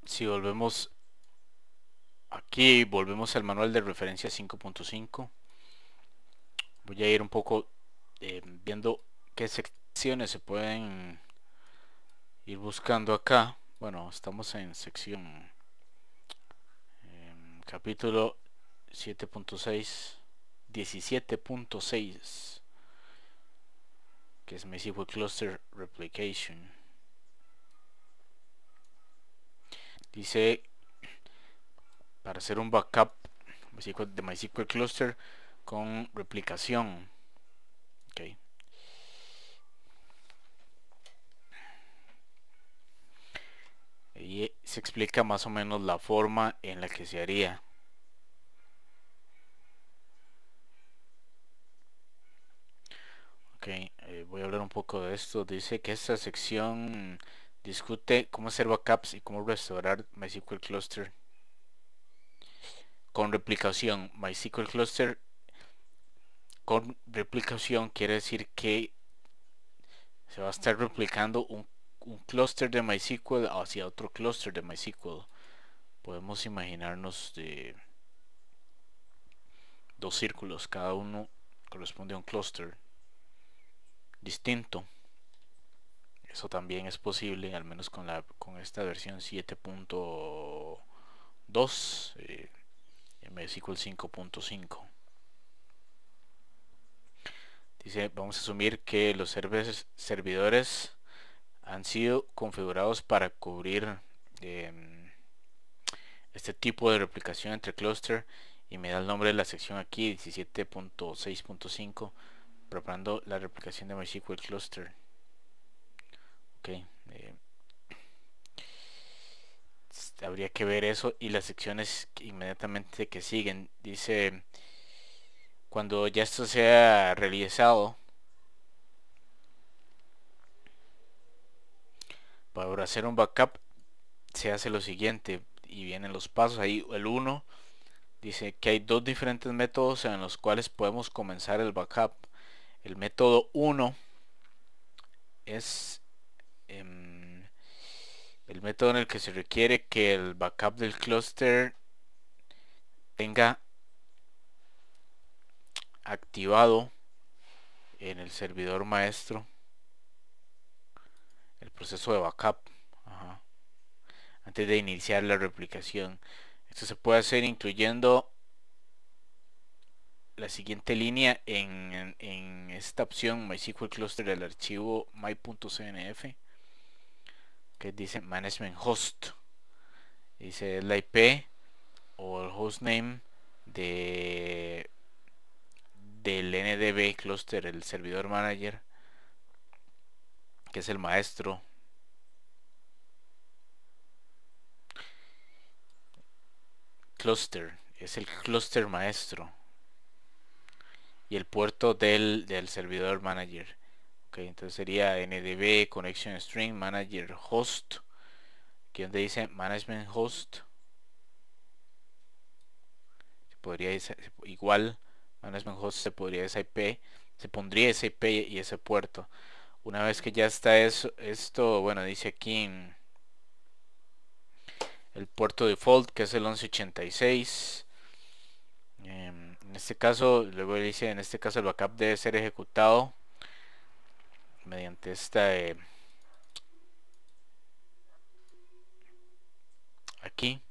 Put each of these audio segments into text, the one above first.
si volvemos aquí, volvemos al manual de referencia 5.5. Voy a ir un poco viendo qué secciones se pueden ir buscando acá. Bueno, estamos en sección capítulo 7.6, 17.6, que es MySQL Cluster Replication. Dice para hacer un backup de MySQL Cluster con replicación. Okay. Y se explica más o menos la forma en la que se haría. Okay, voy a hablar un poco de esto. Dice que esta sección discute cómo hacer backups y cómo restaurar MySQL Cluster con replicación. MySQL Cluster con replicación quiere decir que se va a estar replicando un clúster de MySQL hacia otro clúster de MySQL. Podemos imaginarnos de dos círculos, cada uno corresponde a un clúster distinto. Eso también es posible, al menos con esta versión 7.2 MySQL 5.5. Dice, vamos a asumir que los servidores han sido configurados para cubrir este tipo de replicación entre cluster, y me da el nombre de la sección aquí, 17.6.5, preparando la replicación de MySQL Cluster. Ok, habría que ver eso y las secciones inmediatamente que siguen. Dice, cuando ya esto sea realizado, para hacer un backup se hace lo siguiente, y vienen los pasos ahí. El 1 dice que hay dos diferentes métodos en los cuales podemos comenzar el backup. El método 1 es el método en el que se requiere que el backup del clúster tenga activado en el servidor maestro el proceso de backup. Ajá. Antes de iniciar la replicación. Esto se puede hacer incluyendo la siguiente línea en esta opción MySQL Cluster del archivo my.cnf, que dice Management Host. Dice la IP o el hostname del NDB cluster, el servidor manager, que es el maestro. Cluster es el cluster maestro, y el puerto del servidor manager. Okay, entonces sería NDB connection string manager host, aquí donde dice management host. Se podría igual management host, se podría esa IP, se pondría esa IP y ese puerto. Una vez que ya está esto, bueno, dice aquí el puerto default, que es el 1186. En este caso, luego dice, en este caso el backup debe ser ejecutado mediante esta aquí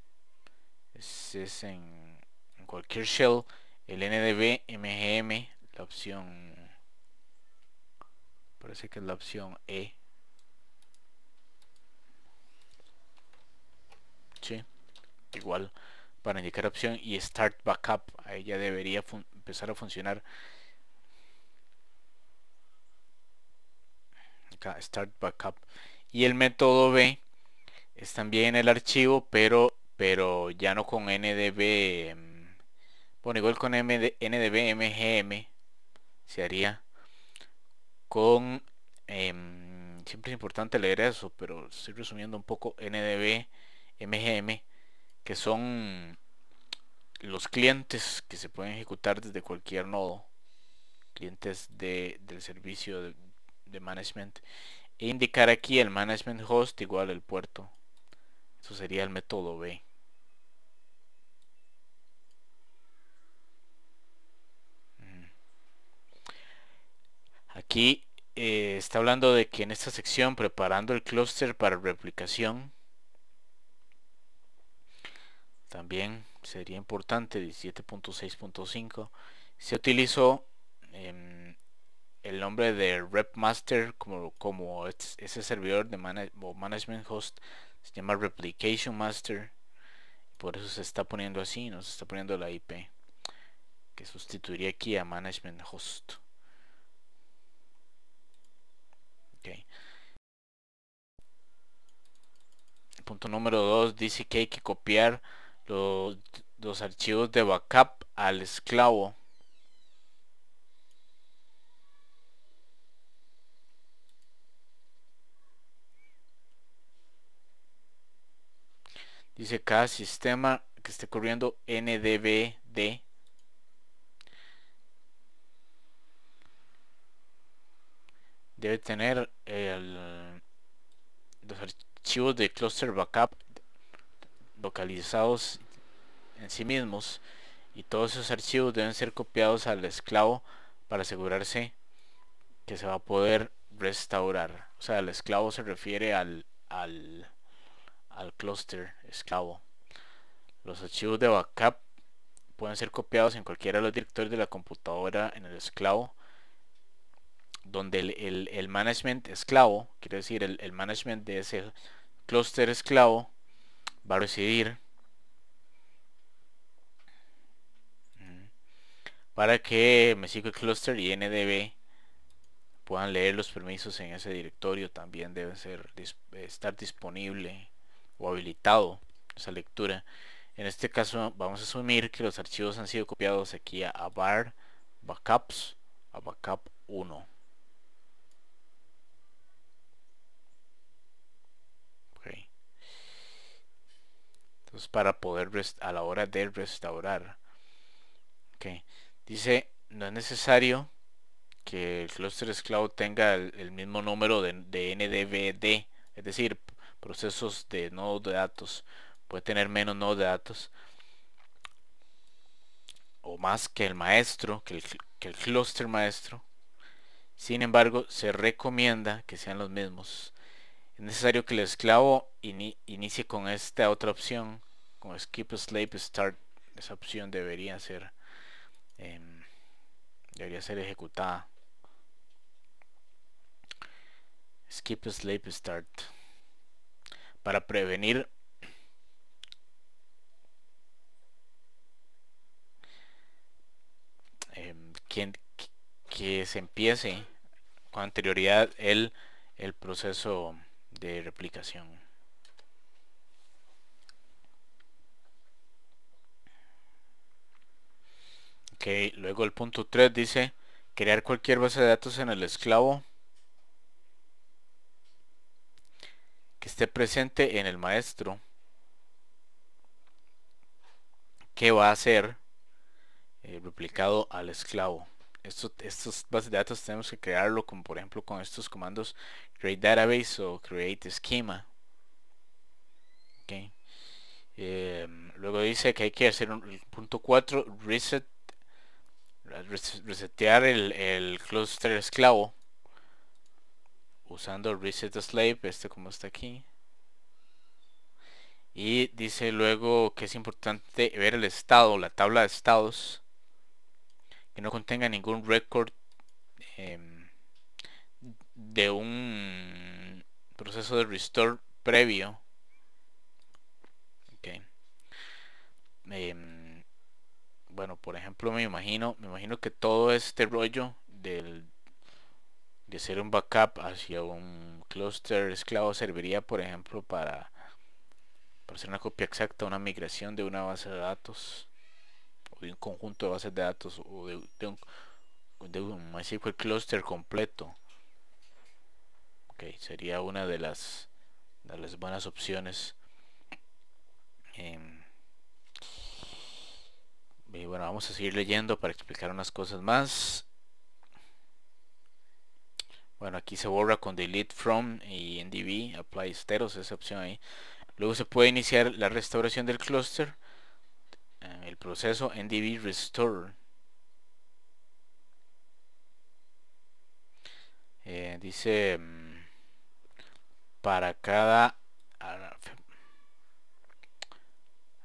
es en cualquier shell, el ndb mgm, la opción, parece que es la opción E. Sí, igual para indicar opción, y start backup, ahí ya debería empezar a funcionar. Acá start backup. Y el método B es también el archivo, pero ya no con ndb, bueno, igual con ndb mgm se haría con siempre es importante leer eso, pero estoy resumiendo un poco. ndb mgm, que son los clientes que se pueden ejecutar desde cualquier nodo, clientes del servicio de management, e indicar aquí el management host igual el puerto Eso sería el método B. Aquí está hablando de que en esta sección, preparando el clúster para replicación, también sería importante, 17.6.5, se utilizó el nombre de repmaster como ese servidor de management host, se llama replication master, por eso se está poniendo así, no se está poniendo la IP, que sustituiría aquí a management host. Okay. Punto número 2 dice que hay que copiar los archivos de backup al esclavo. Dice cada sistema que esté corriendo NDBD debe tener los archivos de cluster backup localizados en sí mismos, y todos esos archivos deben ser copiados al esclavo para asegurarse que se va a poder restaurar. O sea, el esclavo se refiere al cluster esclavo. Los archivos de backup pueden ser copiados en cualquiera de los directorios de la computadora en el esclavo, donde el management esclavo, quiere decir el management de ese cluster esclavo, va a recibir para que MySQL Cluster y NDB puedan leer los permisos en ese directorio. También debe estar disponible o habilitado esa lectura. En este caso vamos a asumir que los archivos han sido copiados aquí a var backups, a backup 1. Okay. Entonces, para poder a la hora de restaurar, okay, dice no es necesario que el clúster esclavo tenga el mismo número de NDBD, es decir, procesos de nodos de datos. Puede tener menos nodos de datos o más que el maestro, que el clúster maestro. Sin embargo, se recomienda que sean los mismos. Es necesario que el esclavo inicie con esta otra opción, con skip slave start. Esa opción debería ser ejecutada. Skip slave start, para prevenir que se empiece con anterioridad el proceso de replicación. Okay, luego el punto 3 dice crear cualquier base de datos en el esclavo que esté presente en el maestro, que va a ser replicado al esclavo. Estos bases de datos tenemos que crearlo, como por ejemplo con estos comandos create database o create schema. Okay. Luego dice que hay que hacer el punto 4 resetear el cluster esclavo usando reset slave, como está aquí. Y dice luego que es importante ver el estado, la tabla de estados, que no contenga ningún record de un proceso de restore previo. Okay. Bueno, por ejemplo, me imagino que todo este rollo de hacer un backup hacia un cluster esclavo serviría, por ejemplo, para hacer una copia exacta, una migración de una base de datos o de un conjunto de bases de datos o de un MySQL cluster completo. Okay, sería una de las buenas opciones. Y bueno, vamos a seguir leyendo para explicar unas cosas más. Bueno, aquí se borra con delete from y ndb apply steros, esa opción ahí. Luego se puede iniciar la restauración del clúster, el proceso ndb restore. Dice para cada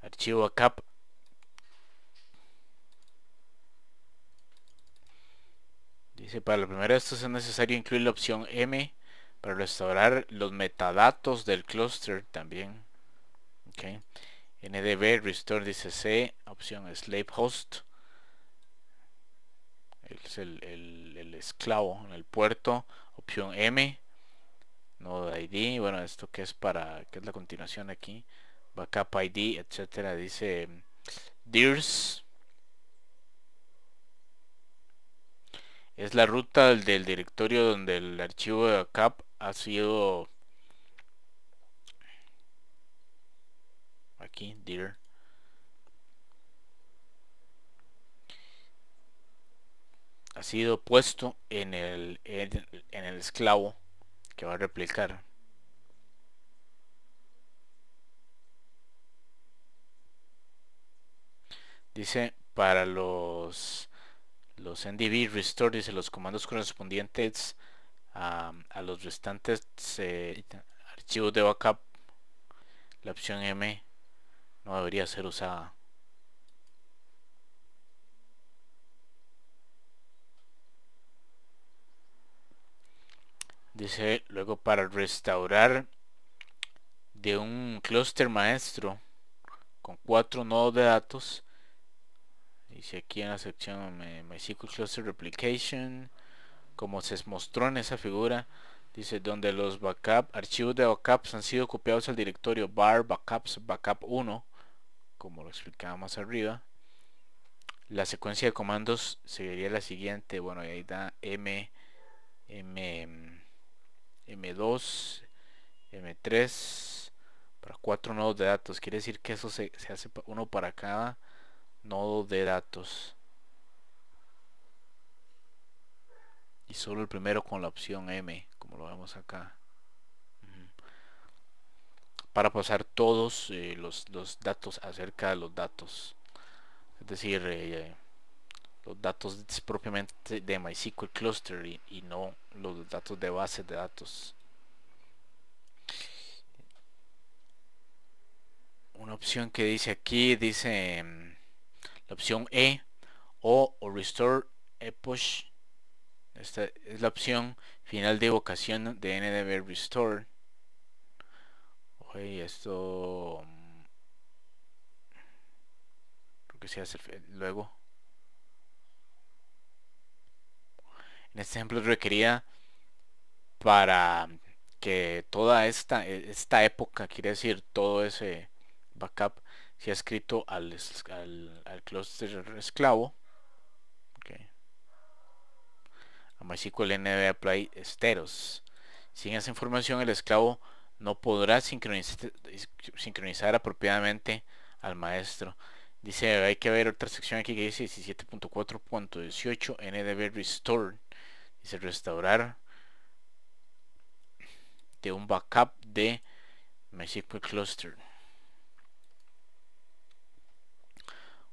archivo backup dice para la primera de estos es necesario incluir la opción M para restaurar los metadatos del clúster también. Okay. ndb restore dice C, opción slave host, es el esclavo en el puerto, opción M, node ID, bueno, esto que es para, que es la continuación aquí, backup ID, etcétera, dice DIRS, es la ruta del directorio donde el archivo de backup ha sido aquí, dir, ha sido puesto en el esclavo que va a replicar. Dice para los ndb restore, dice los comandos correspondientes a los restantes archivos de backup, la opción M no debería ser usada. Dice luego para restaurar de un clúster maestro con 4 nodos de datos, dice aquí en la sección MySQL Cluster Replication, como se mostró en esa figura, dice donde los archivos de backups han sido copiados al directorio var backups backup 1, como lo explicaba más arriba. La secuencia de comandos sería la siguiente, bueno, ahí da M2, M3 para 4 nodos de datos. Quiere decir que eso se hace uno para cada nodo de datos. Y solo el primero con la opción M, como lo vemos acá. Para pasar todos los datos acerca de los datos. Es decir, los datos propiamente de MySQL Cluster y no los datos de base de datos. Una opción que dice aquí, dice la opción E o Restore Epoch. Esta es la opción final de evocación de ndb restore. Oye, esto creo que se hace luego. En este ejemplo requería para que toda esta época, quiere decir todo ese backup, sea escrito al clúster esclavo. Okay. A MySQL NB apply esteros. Sin esa información el esclavo no podrá sincronizar apropiadamente al maestro. Dice, hay que ver otra sección aquí que dice 17.4.18 ndb restore. Dice restaurar de un backup de MySQL Cluster.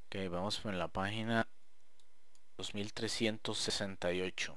Ok, vamos en la página 2368.